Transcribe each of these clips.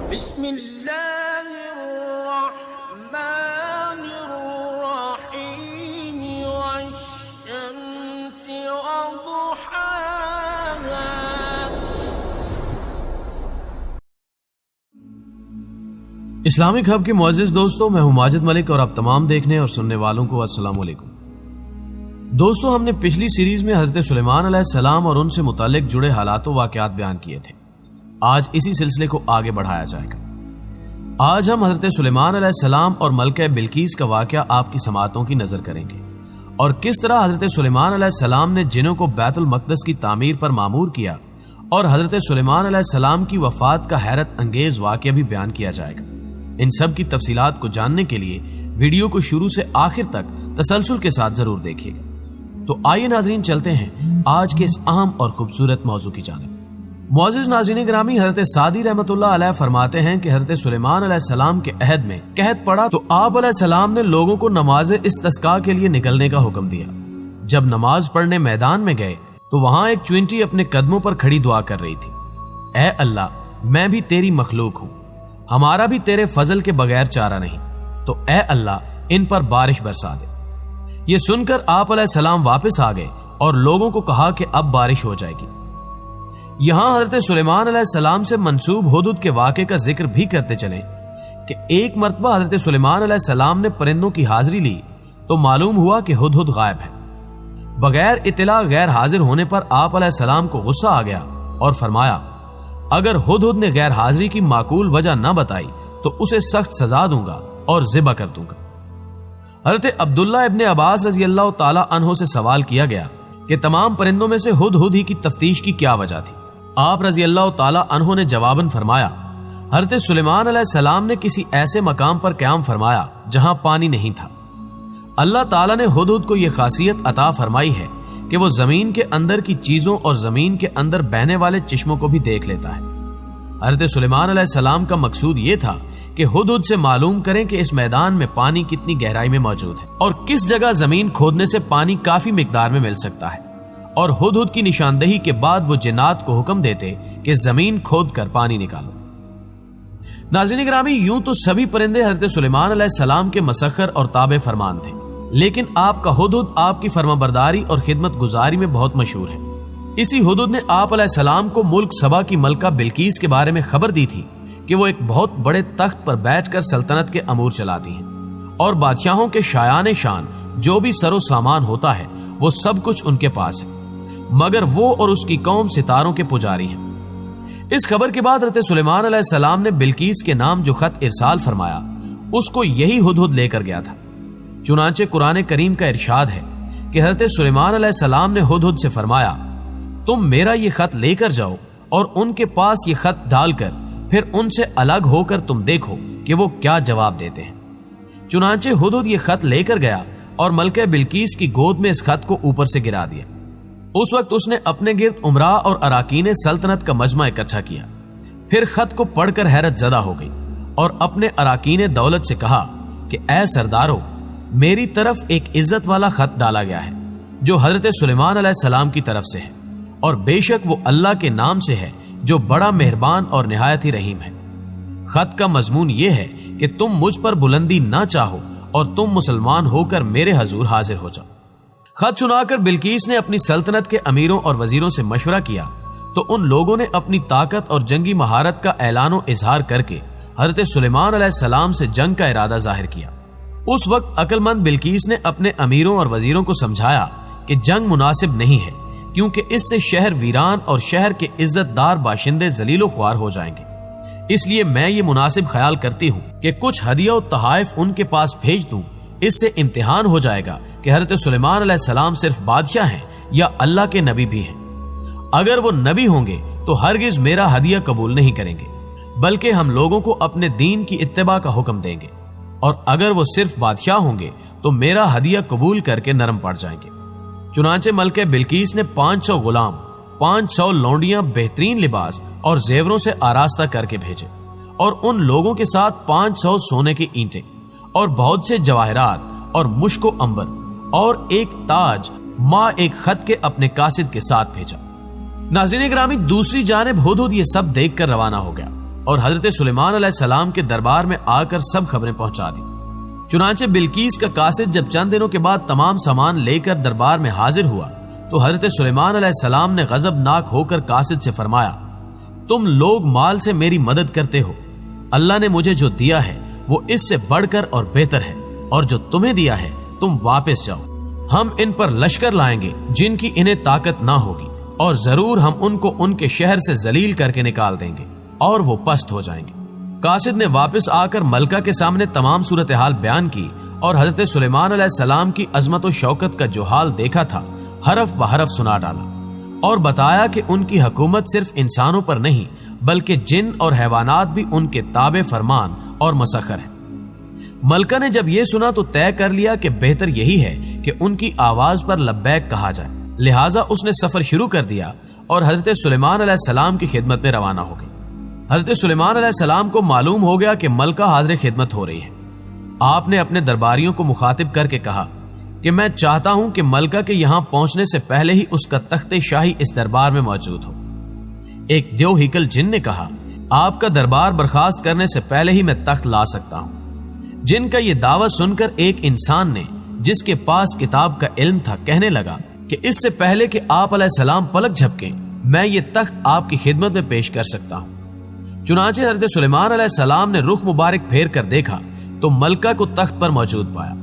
بسم اللہ الرحمن الرحیم والشمس وضحاها. اسلامک ہب کے معزز دوستوں، میں ہوں ماجد ملک اور آپ تمام دیکھنے اور سننے والوں کو السلام علیکم. دوستوں، ہم نے پچھلی سیریز میں حضرت سلیمان علیہ السلام اور ان سے متعلق جڑے حالات و واقعات بیان کیے تھے. آج اسی سلسلے کو آگے بڑھایا جائے گا. آج ہم حضرت سلیمان علیہ السلام اور ملکہ بلقیس کا واقعہ آپ کی سماعتوں کی نظر کریں گے، اور کس طرح حضرت سلیمان علیہ السلام نے جنوں کو بیت المقدس کی تعمیر پر مامور کیا، اور حضرت سلیمان علیہ السلام کی وفات کا حیرت انگیز واقعہ بھی بیان کیا جائے گا. ان سب کی تفصیلات کو جاننے کے لیے ویڈیو کو شروع سے آخر تک تسلسل کے ساتھ ضرور دیکھیے گا. تو آئیے ناظرین، چلتے ہیں آج کے اس اہم اور خوبصورت موضوع کی جانب. معزز ناظرین گرامی، حضرت سعدی رحمۃ اللہ علیہ فرماتے ہیں کہ حضرت سلیمان علیہ السلام کے عہد میں قحط پڑا تو آپ علیہ السلام نے لوگوں کو نماز استسقاء کے لیے نکلنے کا حکم دیا. جب نماز پڑھنے میدان میں گئے تو وہاں ایک چونٹی اپنے قدموں پر کھڑی دعا کر رہی تھی، اے اللہ، میں بھی تیری مخلوق ہوں، ہمارا بھی تیرے فضل کے بغیر چارہ نہیں، تو اے اللہ ان پر بارش برسا دے. یہ سن کر آپ علیہ السلام واپس آ گئے اور لوگوں کو کہا کہ اب بارش ہو جائے گی. یہاں حضرت سلیمان علیہ السلام سے منسوب ہدہد کے واقعے کا ذکر بھی کرتے چلیں کہ ایک مرتبہ حضرت سلیمان علیہ السلام نے پرندوں کی حاضری لی تو معلوم ہوا کہ ہدہد غائب ہے. بغیر اطلاع غیر حاضر ہونے پر آپ علیہ السلام کو غصہ آ گیا اور فرمایا، اگر ہدہد نے غیر حاضری کی معقول وجہ نہ بتائی تو اسے سخت سزا دوں گا اور ذبح کر دوں گا. حضرت عبداللہ ابن عباس رضی اللہ تعالی عنہ سے سوال کیا گیا کہ تمام پرندوں میں سے ہدہد ہی کی تفتیش کی کیا وجہ تھی؟ آپ رضی اللہ تعالی عنہ نے جواباً فرمایا، حضرت سلیمان علیہ السلام نے کسی ایسے مقام پر قیام فرمایا جہاں پانی نہیں تھا. اللہ تعالیٰ نے ہدہد کو یہ خاصیت عطا فرمائی ہے کہ وہ زمین کے اندر کی چیزوں اور زمین کے اندر بہنے والے چشموں کو بھی دیکھ لیتا ہے. حضرت سلیمان علیہ السلام کا مقصود یہ تھا کہ ہدہد سے معلوم کریں کہ اس میدان میں پانی کتنی گہرائی میں موجود ہے اور کس جگہ زمین کھودنے سے پانی کافی مقدار میں مل سکتا ہے، اور ہدہد کی نشاندہی کے بعد وہ جنات کو حکم دیتے کہ زمین کھود کر پانی نکالو. ناظرین گرامی، یوں تو سبھی پرندے حضرت سلیمان علیہ السلام کے مسخر اور تابع فرمان تھے، لیکن آپ کا ہدہد آپ کی فرمانبرداری اور خدمت گزاری میں بہت مشہور ہے. اسی ہدہد نے آپ علیہ السلام کو ملک سبا کی ملکہ بلقیس کے بارے میں خبر دی تھی کہ وہ ایک بہت بڑے تخت پر بیٹھ کر سلطنت کے امور چلاتی ہیں، اور بادشاہوں کے شایان شان جو بھی سر و سامان ہوتا ہے وہ سب کچھ ان کے پاس ہے، مگر وہ اور اس کی قوم ستاروں کے پجاری ہیں. اس خبر کے بعد حضرت سلیمان علیہ السلام نے بلقیس کے نام جو خط ارسال فرمایا اس کو یہی ہدہد لے کر گیا تھا. چنانچہ قرآن کریم کا ارشاد ہے کہ حضرت سلیمان علیہ السلام نے ہدہد سے فرمایا، تم میرا یہ خط لے کر جاؤ اور ان کے پاس یہ خط ڈال کر پھر ان سے الگ ہو کر تم دیکھو کہ وہ کیا جواب دیتے ہیں. چنانچہ ہدہد یہ خط لے کر گیا اور ملکہ بلقیس کی گود میں اس خط کو اوپر سے گرا دیا. اس وقت اس نے اپنے گرد عمرا اور اراکین سلطنت کا مجمع اکٹھا کیا، پھر خط کو پڑھ کر حیرت زدہ ہو گئی اور اپنے اراکین دولت سے کہا کہ اے سردارو، میری طرف ایک عزت والا خط ڈالا گیا ہے جو حضرت سلیمان علیہ السلام کی طرف سے ہے، اور بے شک وہ اللہ کے نام سے ہے جو بڑا مہربان اور نہایت ہی رحیم ہے. خط کا مضمون یہ ہے کہ تم مجھ پر بلندی نہ چاہو اور تم مسلمان ہو کر میرے حضور حاضر ہو جاؤ. خط سنا کر بلقیس نے اپنی سلطنت کے امیروں اور وزیروں سے مشورہ کیا تو ان لوگوں نے اپنی طاقت اور جنگی مہارت کا اعلان و اظہار کر کے حضرت سلیمان علیہ السلام سے جنگ کا ارادہ ظاہر کیا. اس وقت عقل مند بلقیس نے اپنے امیروں اور وزیروں کو سمجھایا کہ جنگ مناسب نہیں ہے، کیونکہ اس سے شہر ویران اور شہر کے عزت دار باشندے ذلیل و خوار ہو جائیں گے. اس لیے میں یہ مناسب خیال کرتی ہوں کہ کچھ ہدیہ و تحائف ان کے پاس بھیج دوں. اس سے امتحان ہو جائے گا کہ حضرت سلیمان علیہ السلام صرف بادشاہ ہیں یا اللہ کے نبی بھی ہیں. اگر وہ نبی ہوں گے تو ہرگز میرا ہدیہ قبول نہیں کریں گے، بلکہ ہم لوگوں کو اپنے دین کی اتباع کا حکم دیں گے، اور اگر وہ صرف بادشاہ ہوں گے تو میرا ہدیہ قبول کر کے نرم پڑ جائیں گے. چنانچہ ملکہ بلقیس نے 500 غلام، 500 لونڈیاں بہترین لباس اور زیوروں سے آراستہ کر کے بھیجے، اور ان لوگوں کے ساتھ 500 سونے کی اینٹیں اور بہت سے جواہرات اور مشک و عنبر اور ایک تاج ماں ایک خط کے اپنے قاصد کے ساتھ بھیجا. ناظرین گرامی، دوسری جانب ہدہد یہ سب دیکھ کر روانہ ہو گیا اور حضرت سلیمان علیہ السلام کے دربار میں آ کر سب خبریں پہنچا دی۔ چنانچہ بلقیس کا قاصد جب چند دنوں کے بعد تمام سامان لے کر دربار میں حاضر ہوا تو حضرت سلیمان علیہ السلام نے غضبناک ہو کر قاصد سے فرمایا، تم لوگ مال سے میری مدد کرتے ہو، اللہ نے مجھے جو دیا ہے وہ اس سے بڑھ کر اور بہتر ہے، اور جو تمہیں دیا ہے تم واپس جاؤ، ہم ان پر لشکر لائیں گے جن کی انہیں طاقت نہ ہوگی، اور ضرور ہم ان کو ان کے شہر سے ذلیل کر کے نکال دیں گے اور وہ پست ہو جائیں گے۔ قاصد نے واپس آ کر ملکہ کے سامنے تمام صورتحال بیان کی اور حضرت سلیمان علیہ السلام کی عظمت و شوکت کا جو حال دیکھا تھا حرف بحرف سنا ڈالا، اور بتایا کہ ان کی حکومت صرف انسانوں پر نہیں بلکہ جن اور حیوانات بھی ان کے تابع فرمان اور مسخر ہیں۔ ملکہ نے جب یہ سنا تو طے کر لیا کہ بہتر یہی ہے کہ ان کی آواز پر لبیک کہا جائے، لہٰذا اس نے سفر شروع کر دیا اور حضرت سلیمان علیہ السلام کی خدمت میں روانہ ہو گئی۔ حضرت سلیمان علیہ السلام کو معلوم ہو گیا کہ ملکہ حاضر خدمت ہو رہی ہے۔ آپ نے اپنے درباریوں کو مخاطب کر کے کہا کہ میں چاہتا ہوں کہ ملکہ کے یہاں پہنچنے سے پہلے ہی اس کا تخت شاہی اس دربار میں موجود ہو۔ ایک دیو ہیکل جن نے کہا، آپ کا دربار برخاست کرنے سے پہلے ہی میں تخت لا سکتا ہوں۔ جن کا یہ دعویٰ سن کر ایک انسان نے جس کے پاس کتاب کا علم تھا کہنے لگا کہ اس سے پہلے کہ آپ علیہ السلام پلک جھپکیں میں یہ تخت آپ کی خدمت میں پیش کر سکتا ہوں۔ چنانچہ حضرت سلیمان علیہ السلام نے رخ مبارک پھیر کر دیکھا تو ملکہ کو تخت پر موجود پایا۔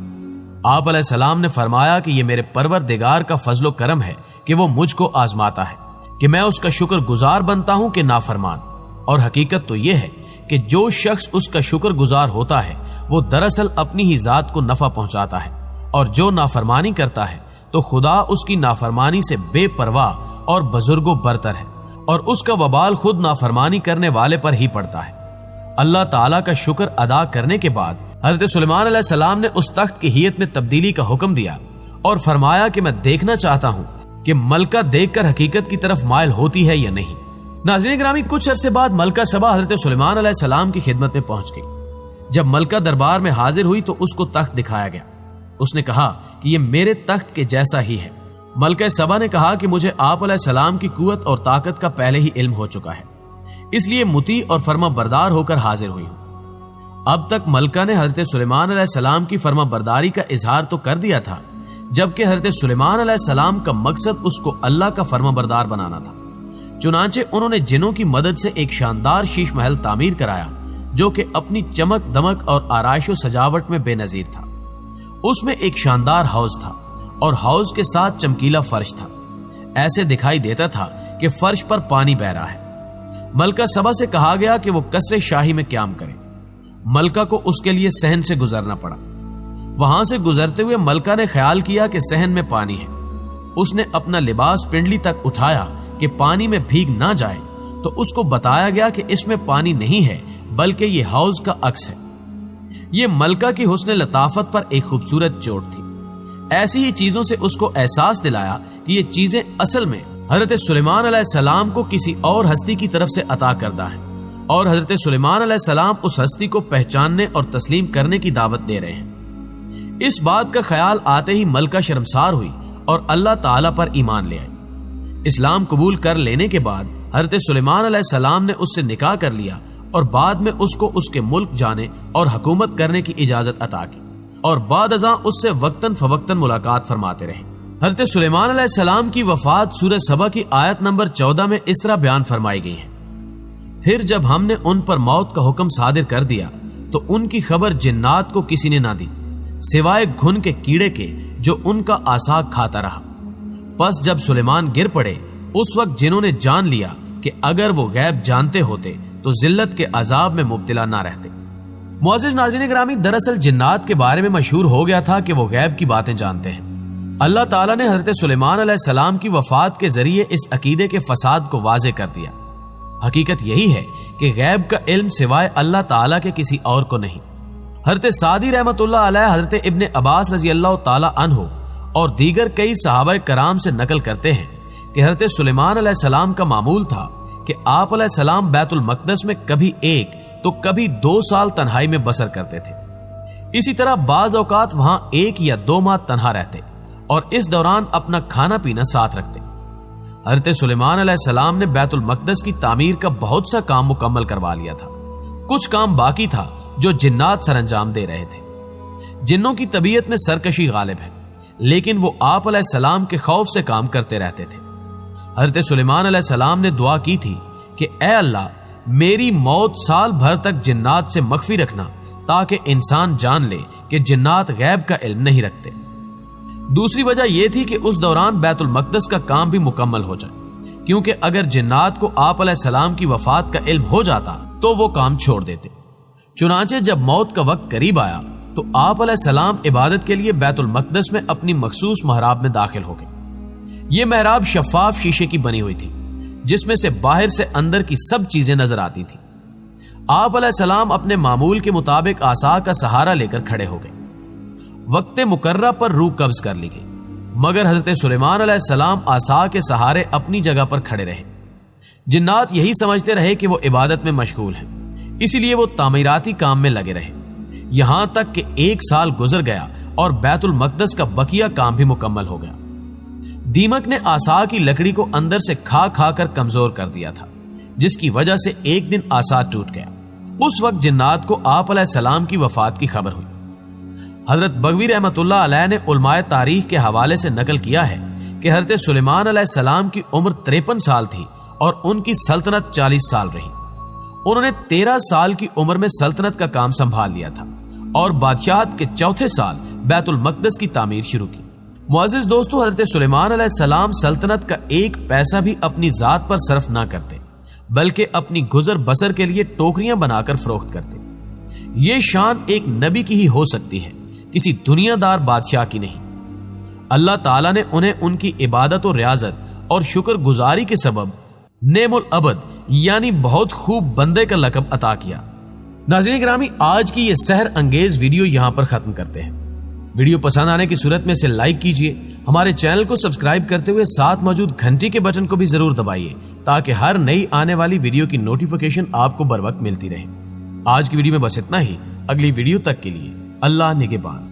آپ علیہ السلام نے فرمایا کہ یہ میرے پروردگار کا فضل و کرم ہے کہ وہ مجھ کو آزماتا ہے کہ میں اس کا شکر گزار بنتا ہوں کہ نافرمان، اور حقیقت تو یہ ہے کہ جو شخص اس کا شکر گزار ہوتا ہے وہ دراصل اپنی ہی ذات کو نفع پہنچاتا ہے، اور جو نافرمانی کرتا ہے تو خدا اس کی نافرمانی سے بے پرواہ اور بزرگوں برتر ہے، اور اس کا وبال خود نافرمانی کرنے والے پر ہی پڑتا ہے۔ اللہ تعالیٰ کا شکر ادا کرنے کے بعد حضرت سلیمان علیہ السلام نے اس تخت کی ہیئت میں تبدیلی کا حکم دیا اور فرمایا کہ میں دیکھنا چاہتا ہوں کہ ملکہ دیکھ کر حقیقت کی طرف مائل ہوتی ہے یا نہیں۔ ناظرین گرامی، کچھ عرصے بعد ملکہ سبا حضرت سلیمان علیہ السلام کی خدمت میں پہنچ گئی۔ جب ملکہ دربار میں حاضر ہوئی تو اس کو تخت دکھایا گیا۔ اس نے کہا کہ یہ میرے تخت کے جیسا ہی ہے۔ ملکہ سبا نے کہا کہ مجھے آپ علیہ السلام کی قوت اور طاقت کا پہلے ہی علم ہو چکا ہے، اس لیے مطیع اور فرما بردار ہو کر حاضر ہوئی ہوں۔ اب تک ملکہ نے حضرت سلیمان علیہ السلام کی فرما برداری کا اظہار تو کر دیا تھا، جبکہ حضرت سلیمان علیہ السلام کا مقصد اس کو اللہ کا فرما بردار بنانا تھا۔ چنانچہ انہوں نے جنوں کی مدد سے ایک شاندار شیش محل تعمیر کرایا جو کہ اپنی چمک دمک اور آرائش و سجاوٹ میں بے نظیر تھا۔ اس میں ایک شاندار حوض تھا اور حوض کے ساتھ چمکیلا فرش تھا، ایسے دکھائی دیتا تھا کہ فرش پر پانی بہ رہا ہے۔ ملکہ سبا سے کہا گیا کہ وہ قصر شاہی میں قیام کرے۔ ملکہ کو اس کے لیے صحن سے گزرنا پڑا۔ وہاں سے گزرتے ہوئے ملکہ نے خیال کیا کہ صحن میں پانی ہے۔ اس نے اپنا لباس پنڈلی تک اٹھایا کہ پانی میں بھیگ نہ جائے، تو اس کو بتایا گیا کہ اس میں پانی نہیں ہے بلکہ یہ حوض کا عکس ہے۔ یہ ملکہ کی حسن لطافت پر ایک خوبصورت چوٹ تھی۔ ایسی ہی چیزوں سے اس کو احساس دلایا کہ یہ چیزیں اصل میں حضرت سلیمان علیہ السلام کو کسی اور ہستی کی طرف سے عطا کردہ ہیں، اور حضرت سلیمان علیہ السلام اس ہستی کو پہچاننے اور تسلیم کرنے کی دعوت دے رہے ہیں۔ اس بات کا خیال آتے ہی ملکہ شرمسار ہوئی اور اللہ تعالیٰ پر ایمان لے آئی۔ اسلام قبول کر لینے کے بعد حضرت سلیمان علیہ السلام نے اس سے نکاح کر لیا اور بعد میں اس کو اس کے ملک جانے اور حکومت کرنے کی اجازت عطا کی، اور بعد ازاں اس سے وقتاً فوقتاً ملاقات فرماتے رہے۔ حضرت سلیمان علیہ السلام کی وفات سورہ سبا کی آیت نمبر 14 میں اس طرح بیان فرمائی گئی ہے: پھر جب ہم نے ان پر موت کا حکم صادر کر دیا تو ان کی خبر جنات کو کسی نے نہ دی سوائے گھن کے کیڑے کے جو ان کا آساگ کھاتا رہا۔ پس جب سلیمان گر پڑے اس وقت جنہوں نے جان لیا کہ اگر وہ غیب جانتے ہوتے تو ذلت کے عذاب میں مبتلا نہ رہتے۔ معزز ناظرین گرامی، دراصل جنات کے بارے میں مشہور ہو گیا تھا کہ وہ غیب کی باتیں جانتے ہیں۔ اللہ تعالیٰ نے حضرت سلیمان علیہ السلام کی وفات کے ذریعے اس عقیدے کے فساد کو واضح کر دیا۔ حقیقت یہی ہے کہ غیب کا علم سوائے اللہ تعالیٰ کے کسی اور کو نہیں۔ حضرت سعدی رحمۃ اللہ علیہ حضرت ابن عباس رضی اللہ تعالیٰ عنہ اور دیگر کئی صحابہ کرام سے نقل کرتے ہیں کہ حضرت سلیمان علیہ السلام کا معمول تھا کہ آپ علیہ السلام بیت المقدس میں کبھی 1 تو کبھی 2 سال تنہائی میں بسر کرتے تھے۔ اسی طرح بعض اوقات وہاں 1 یا 2 ماہ تنہا رہتے اور اس دوران اپنا کھانا پینا ساتھ رکھتے۔ حضرت سلیمان علیہ السلام نے بیت المقدس کی تعمیر کا بہت سا کام مکمل کروا لیا تھا. کچھ کام باقی تھا جو جنات سر انجام دے رہے تھے. جنوں کی طبیعت میں سرکشی غالب ہے، لیکن وہ آپ علیہ السلام کے خوف سے کام کرتے رہتے تھے. حضرت سلیمان علیہ السلام نے دعا کی تھی کہ اے اللہ میری موت سال بھر تک جنات سے مخفی رکھنا تاکہ انسان جان لے کہ جنات غیب کا علم نہیں رکھتے. دوسری وجہ یہ تھی کہ اس دوران بیت المقدس کا کام بھی مکمل ہو جائے، کیونکہ اگر جنات کو آپ علیہ السلام کی وفات کا علم ہو جاتا تو وہ کام چھوڑ دیتے. چنانچہ جب موت کا وقت قریب آیا تو آپ علیہ السلام عبادت کے لیے بیت المقدس میں اپنی مخصوص محراب میں داخل ہو گئے. یہ محراب شفاف شیشے کی بنی ہوئی تھی جس میں سے باہر سے اندر کی سب چیزیں نظر آتی تھی. آپ علیہ السلام اپنے معمول کے مطابق عصا کا سہارا لے کر کھڑے ہو گئے. وقت مقررہ پر روح قبض کر لی گئی، مگر حضرت سلیمان علیہ السلام عصا کے سہارے اپنی جگہ پر کھڑے رہے. جنات یہی سمجھتے رہے کہ وہ عبادت میں مشغول ہیں، اسی لیے وہ تعمیراتی کام میں لگے رہے، یہاں تک کہ 1 سال گزر گیا اور بیت المقدس کا بقیہ کام بھی مکمل ہو گیا. دیمک نے عصا کی لکڑی کو اندر سے کھا کھا کر کمزور کر دیا تھا، جس کی وجہ سے ایک دن عصا ٹوٹ گیا. اس وقت جنات کو آپ علیہ السلام کی وفات کی خبر ہوئی. حضرت بغوی رحمت اللہ علیہ نے علماء تاریخ کے حوالے سے نقل کیا ہے کہ حضرت سلیمان علیہ السلام کی عمر 53 سال تھی اور ان کی سلطنت 40 سال رہی. انہوں نے 13 سال کی عمر میں سلطنت کا کام سنبھال لیا تھا اور بادشاہت کے 4تھے سال بیت المقدس کی تعمیر شروع کی. معزز دوستو، حضرت سلیمان علیہ السلام سلطنت کا 1 پیسہ بھی اپنی ذات پر صرف نہ کرتے، بلکہ اپنی گزر بسر کے لیے ٹوکریاں بنا کر فروخت کرتے. یہ شان ایک نبی کی ہی ہو سکتی ہے، کسی دنیا دار بادشاہ کی نہیں. اللہ تعالیٰ نے انہیں ان کی عبادت و ریاضت اور شکر گزاری کے سبب نعم العبد یعنی بہت خوب بندے کا لقب عطا کیا. ناظرین گرامی، آج کی یہ سحر انگیز ویڈیو یہاں پر ختم کرتے ہیں. ویڈیو پسند آنے کی صورت میں اسے لائک کیجئے، ہمارے چینل کو سبسکرائب کرتے ہوئے ساتھ موجود گھنٹی کے بٹن کو بھی ضرور دبائیے تاکہ ہر نئی آنے والی ویڈیو کی نوٹیفیکیشن آپ کو بر وقت ملتی رہے. آج کی ویڈیو میں بس اتنا ہی. اگلی ویڈیو تک کے لیے اللہ نگہبان.